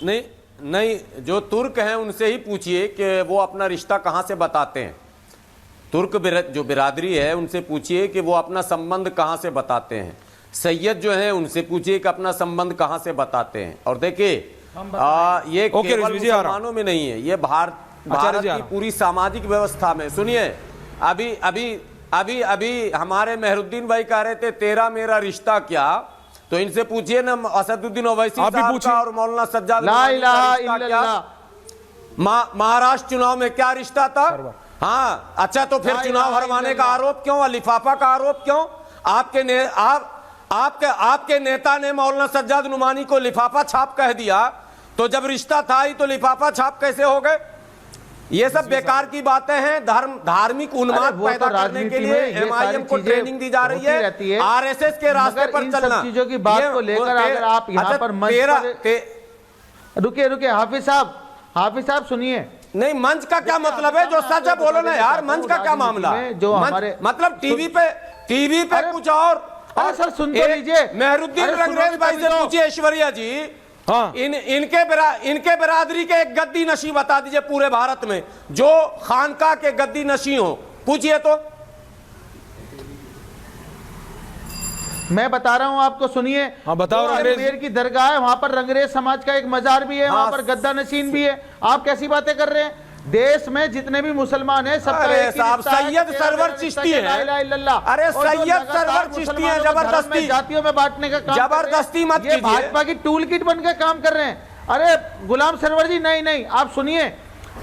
नहीं नहीं, जो तुर्क हैं उनसे ही पूछिए कि वो अपना रिश्ता कहाँ से बताते हैं। तुर्क जो बिरादरी है उनसे पूछिए कि वो अपना संबंध कहाँ से बताते हैं। सैयद जो है उनसे पूछिए कि अपना संबंध कहाँ से बताते हैं। और देखिए ये केवल मुसलमानों में नहीं है, ये भारत की पूरी सामाजिक व्यवस्था में। सुनिए, अभी अभी अभी अभी हमारे मेहरुद्दीन भाई कह रहे थे तेरा मेरा रिश्ता क्या, तो इनसे पूछिए ना असदुद्दीन ओवैसी साहब का और मौलाना सज्जाद महाराष्ट्र चुनाव में क्या रिश्ता था। हाँ अच्छा, तो फिर चुनाव हरवाने का आरोप क्यों, लिफाफा का आरोप क्यों? आपके नेता ने मौलाना सज्जाद नुमानी को लिफाफा छाप कह दिया, तो जब रिश्ता था ही तो लिफाफा छाप कैसे हो गए? ये सब बेकार की बातें हैं। धार्मिक उन्माद पैदा करने के लिए एमआईएम को ट्रेनिंग दी जा रही है, आरएसएस के रास्ते पर चलना। चीजों की बात को लेकर अगर आप यहाँ पर रुकिए हाफिज साहब सुनिए। नहीं, मंच का क्या मतलब है? जो सच है बोलो ना यार, मंच का क्या मामला है? जो हमारे मतलब टीवी पे कुछ और सर सुन तो लीजिए। मेहरुद्दीन रंगरेज भाई से पूछिए, ऐश्वर्या जी, हाँ इनके बिरादरी के एक गद्दी नशी बता दीजिए पूरे भारत में जो खानका के गद्दी नशी हो, पूछिए तो। मैं बता रहा हूं आपको, सुनिए। हाँ बताओ। अजमेर की दरगाह है, वहां पर रंगरेज समाज का एक मजार भी है, हाँ, वहां पर गद्दा नशीन भी है। आप कैसी बातें कर रहे हैं? देश में जितने भी मुसलमान हैं सबका सैयद सरवर चिश्ती है। अरे सैयद सरवर चिश्ती है, जबरदस्ती जातियों में बांटने का काम, जबरदस्ती मत कीजिए। भाजपा की टूल किट बनकर काम कर रहे हैं। अरे गुलाम सरवर जी, नहीं आप सुनिए।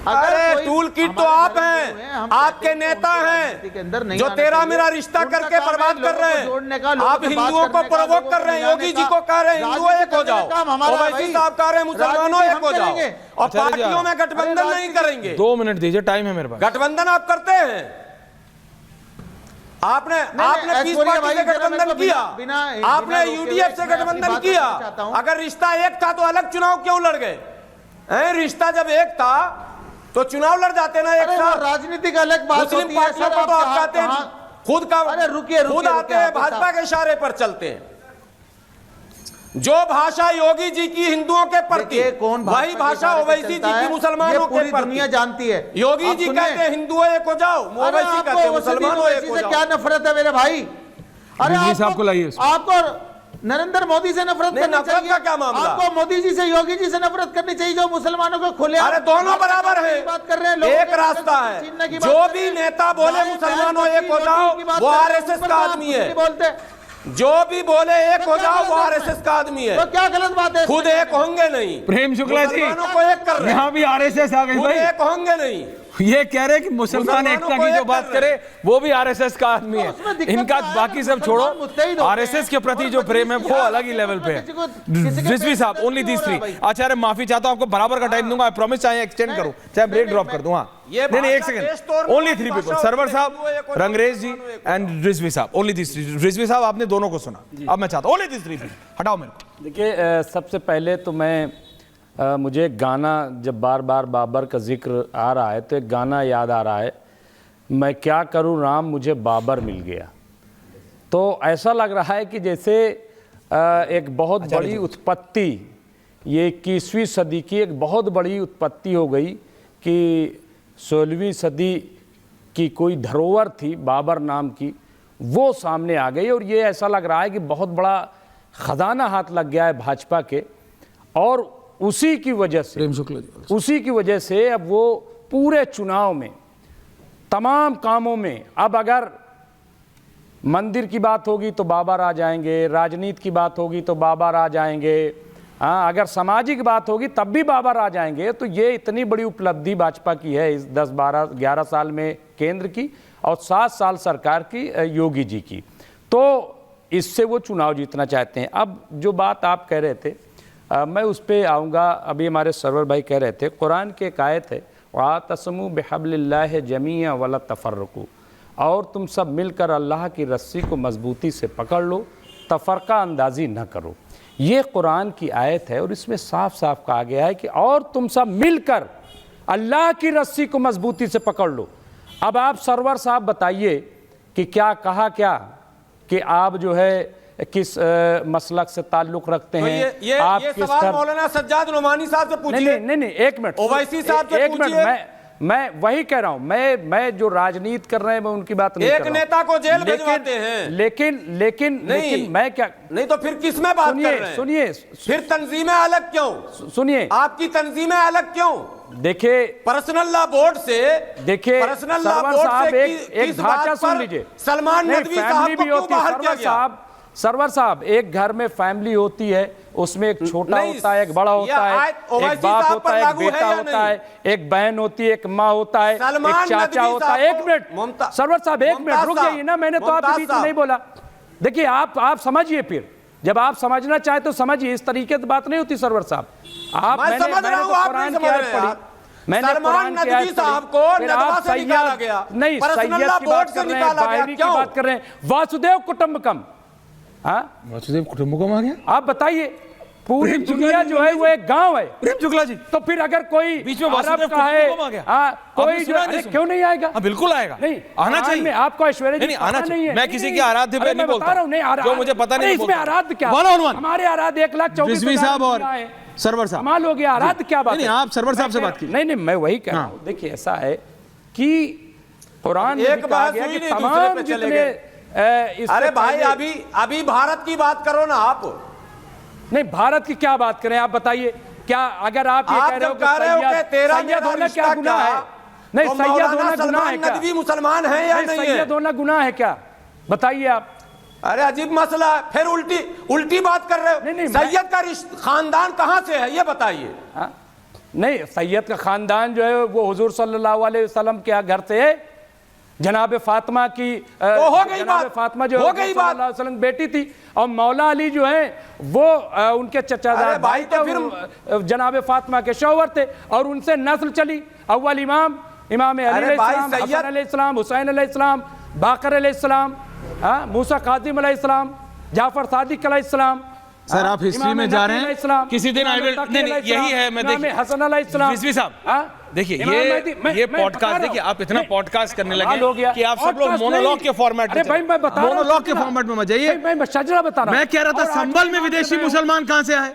अरे टूल किट तो आप हैं, आपके नेता हैं जो तेरा मेरा रिश्ता करके बर्बाद कर रहे हैं। आप हिंदुओं को प्रोवोक कर रहे हैं। योगी जी को कह रहे हैं हिंदुओं एक हो जाओ, ओवैसी साहब कह रहे हैं मुसलमानों एक हो जाओ, और पार्टियों में गठबंधन नहीं करेंगे। 2 मिनट दीजिए, टाइम है मेरे पास। गठबंधन आप करते हैं, आपने पीस पार्टी से गठबंधन किया, आपने यूडीएफ से गठबंधन किया। अगर रिश्ता एक था तो अलग चुनाव क्यों लड़ गए? रिश्ता जब एक था तो चुनाव लड़ जाते ना एक साथ। राजनीतिक अलग बात होती है। मुस्लिम पार्टियों को तो आप कहते हैं खुद का, खुद आते हैं भाजपा के इशारे पर चलते हैं। जो भाषा योगी जी की हिंदुओं के प्रति, वही भाषा ओवैसी जी की मुसलमानों के प्रति दुनिया जानती है। योगी जी कहते हैं हिंदुओं एक हो जाओ, ओवैसी कहते हैं मुसलमानों एक हो जाओ। क्या नफरत है मेरे भाई? अरे आपको नरेंद्र मोदी से नफरत करनी चाहिए। का क्या मामला? आपको मोदी जी से, योगी जी से नफरत करनी चाहिए जो मुसलमानों को खुले। अरे दोनों बराबर है, बात कर रहे हैं। एक रास्ता है, जो भी नेता बोले मुसलमानों एक हो जाओ वो आरएसएस का आदमी है। बोलते जो भी बोले एक हो जाओ वो आरएसएस का आदमी है। तो क्या गलत बात है? खुद एक होंगे नहीं। प्रेम शुक्ला जी को एक कर रहे हैं, यहाँ भी आरएसएस आ गई भाई। एक होंगे नहीं, ये कह रहे कि मुसलमान एकता की जो बात करे वो भी आरएसएस का आदमी है। इनका बाकी सब छोड़ो, आरएसएस के प्रति जो प्रेम है वो अलग ही लेवल पे है। रिजवी साहब ओनली दीस 3। आचार्य माफी चाहता हूं, आपको बराबर का टाइम दूंगा। आई प्रॉमिस, चाहे एक्सटेंड करूं चाहे ब्रेक ड्रॉप कर दूं। हाँ नहीं एक सेकंड, ओनली 3 पीपल, सरवर साहब, रंगरेज जी एंड रिजवी साहब, ओनली दीस 3। रिजवी साहब आपने दोनों को सुना, अब मैं चाहता हूं ओनली दीस 3 हटाओ मेरे को। देखिए सबसे पहले तो मैं मुझे एक गाना, जब बार बार बाबर का जिक्र आ रहा है तो एक गाना याद आ रहा है, मैं क्या करूं राम मुझे बाबर मिल गया। तो ऐसा लग रहा है कि जैसे एक बहुत बड़ी उत्पत्ति, ये 21वीं सदी की एक बहुत बड़ी उत्पत्ति हो गई कि 16वीं सदी की कोई धरोहर थी बाबर नाम की, वो सामने आ गई। और ये ऐसा लग रहा है कि बहुत बड़ा खजाना हाथ लग गया है भाजपा के, और उसी की वजह से अब वो पूरे चुनाव में, तमाम कामों में, अब अगर मंदिर की बात होगी तो बाबर आ जाएंगे, राजनीति की बात होगी तो बाबर आ जाएंगे, हाँ अगर सामाजिक बात होगी तब भी बाबर आ जाएंगे। तो ये इतनी बड़ी उपलब्धि भाजपा की है इस 10-12-11 साल में केंद्र की, और 7 साल सरकार की योगी जी की। तो इससे वो चुनाव जीतना चाहते हैं। अब जो बात आप कह रहे थे, मैं उस पर आऊँगा। अभी हमारे सरवर भाई कह रहे थे, कुरान के एक आयत है, वातसमू बिहब्लिल्लाहि जमीअन वला तफर्रकू, और तुम सब मिलकर अल्लाह की रस्सी को मजबूती से पकड़ लो, तफरका अंदाजी न करो। ये कुरान की आयत है और इसमें साफ साफ कहा गया है कि और तुम सब मिलकर अल्लाह की रस्सी को मजबूती से पकड़ लो। अब आप सरवर साहब बताइए कि क्या कहा क्या कि आप जो है किस मसलक से ताल्लुक रखते तो हैं, ये आप ये किस सवाल तरह। मौलाना सज्जाद नोमानी साहब से पूछिए। नहीं, एक मिनट, ओवैसी साहब से एक मिनट, पूछिए। मैं वही कह रहा हूं, मैं जो राजनीति कर रहे हैं मैं उनकी बात नहीं एक कर रहा हूं। नेता को जेल भिजवाते हैं। लेकिन मैं क्या, नहीं तो फिर किस में बात कर रहे हैं? सुनिए, फिर तंजीमें अलग क्यों? सुनिए, आपकी तंजीमें अलग क्यों? देखिए, पर्सनल लॉ बोर्ड से, देखिए पर्सनल लॉ सरवर बोर्ड साहब, से एक ढांचा सुन लीजिए। सलमान नहीं, नदवी साहब फैमिली को भी क्यों होती है बाहर किया सरवर गया? साहब, सरवर साहब, एक घर में फैमिली होती है, उसमें एक छोटा नहीं, होता है, एक बड़ा होता है, एक बाप होता है, एक बेटा होता है, एक बहन होती है, एक माँ होता है, एक चाचा होता है। एक मिनट सरवर साहब, एक मिनट रुक जाइए ना, मैंने तो आपके बीच में नहीं बोला। देखिए, आप समझिए, फिर जब आप समझना चाहे तो समझिए, इस तरीके से बात नहीं होती सरवर साहब। मैं समझ रहा हूं, आप नहीं समझ रहे हैं। सलमान नदवी साहब को नदवा से निकाला गया, नहीं, पर्सनल लॉ बोर्ड से निकाला गया, क्यों? बात कर रहे हैं वासुदेव कुटुंबकम। वासुदेव कुटुंबकम आ गया? आप बताइए, पूरी दुनिया जो है वो एक गांव है। प्रेम शुक्ला जी, तो फिर अगर कोई बीच में अरब वासुदेव का है, कुटुंबकम आ गया? कोई आपने जो सुना अरे नहीं? क्यों नहीं आएगा? बिल्कुल आएगा, नहीं, आना चाहिए। में आपको ऐश्वर्या नहीं, आना चाहिए। मैं किसी के आराध्य पे नहीं बोलता, जो मुझे पता नहीं इसमें आराध्य क्या? One on one। हमारे आराध्य 1,24,000 रिजवी साहब और सरवर साहब, कमाल हो गया। आराध्य क्या बात है? नहीं, आप सरवर साहब से बात कीजिए। नहीं, मैं वही कह रहा हूं। देखिए, ऐसा है कि कुरान में एक भी कहा बात गया हुई कि नहीं, दूसरे तमाम पे चले जितने अरे भाई, अभी भारत की बात करो ना आप। नहीं, भारत की क्या बात करें, आप बताइए। क्या अगर आप ये कह रहे हो कि सैयद होना क्या गुनाह है? नहीं, सैयद होना गुनाह है क्या? नदवी मुसलमान है या नहीं है? सैयद होना गुनाह है क्या? बताइए आप। अरे अजीब मसला है, फिर उल्टी बात कर रहे हो। नहीं, सैयद का खानदान कहां से है ये बताइए। नहीं, सैयद का खानदान जो है वो हुजूर सल्लल्लाहु अलैहि वसल्लम के घर से है। जनाब फातिमा की तो हो गई बात, फातिमा जो हो गई बात, सल्लल्लाहु अलैहि वसल्लम बेटी थी, और मौला अली जो है वो उनके चचादार भाई तो फिर जनाब फातिमा के शौहर थे, और उनसे नस्ल चली। अव्वल इमाम अली अलैहिस्सलाम, हसन अलैहिस्सलाम, हुसैन अलैहिस्सलाम, बाकर अलैहिस्सलाम, मूसा काजिम अलैहिस्सलाम, जाफर सादिक अलैहिस्सलाम। सर, आप हिस्ट्री में जा रहे हैं, किसी दिन आई विल, नहीं, यही है। मैं देखिए हसन अलैहिस्सलाम, रिजवी साहब, देखिए ये पॉडकास्ट, देखिए आप इतना पॉडकास्ट करने लगे कि आप सब लोग मोनोलॉग के फॉर्मेट में, भाई मैं बता रहा हूं, मोनोलॉग के फॉर्मेट में मत जाइए। मैं शजरा बता रहा हूं। मैं कह रहा था संभल में विदेशी मुसलमान कहां से आए?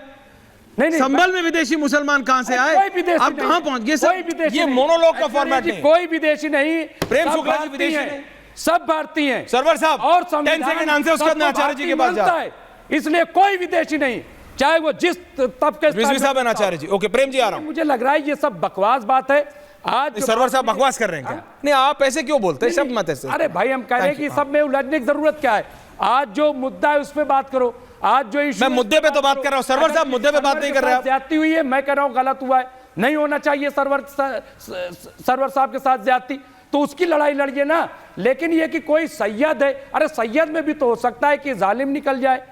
नहीं, संभल में विदेशी मुसलमान कहां से आए? आप कहां पहुंच गए सर? ये मोनोलॉग का फॉर्मेट नहीं, कोई विदेशी नहीं। प्रेम शुक्ला जी विदेशी नहीं, सब भारतीय हैं। सरवर साहब, और 10 सेकंड आंसर उसके बाद आचार्य जी के पास जा, इसलिए कोई विदेशी नहीं, चाहे वो जिस तबके से। रिजवी साहब आचार्य जी, ओके, प्रेम जी आ रहा हूं। मुझे लग रहा है ये सब बकवास बात है। आज सरवर साहब बकवास कर रहे हैं क्या? नहीं, आप ऐसे क्यों बोलते हैं, शब्द मत ऐसे। अरे भाई, हम कह रहे हैं कि सब में उलझने की जरूरत क्या है? आज जो मुद्दा है उस पे बात करो। आज जो इशू, मैं मुद्दे पे तो बात कर रहा हूं, सरवर साहब मुद्दे पे बात नहीं कर रहे हैं। ज्यादती हुई है, मैं कह रहा हूं गलत हुआ है, नहीं होना चाहिए सरवर साहब के साथ ज्यादती, तो उसकी लड़ाई लड़िए ना। लेकिन ये कि कोई सैयद है, अरे सैयद में भी तो हो सकता है कि जालिम निकल जाए।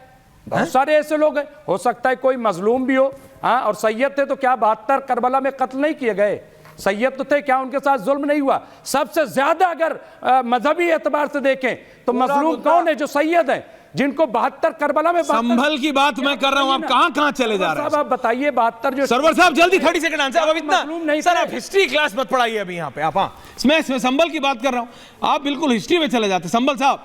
बहुत सारे ऐसे लोग हैं, हो सकता है कोई मजलूम भी हो। और सैयद थे तो क्या 72 करबला में कत्ल नहीं किए गए? सैयद तो थे, क्या उनके साथ जुल्म नहीं हुआ? सबसे ज्यादा अगर मजहबी एतबार से देखें तो मजलूम कौन है? जो सैयद है, जिनको 72 करबला में। संभल की बात मैं कर रहा हूं, आप कहां चले जा रहे हैं? आप बताइए 72 जो। सरवर साहब जल्दी 30 सेकंड आंसर। अब इतना नहीं सर, आप हिस्ट्री क्लास मत पढ़ाइए अभी यहाँ पे आप। हाँ, मैं संभल की बात कर रहा हूं, आप बिल्कुल हिस्ट्री में चले जाते। संभल साहब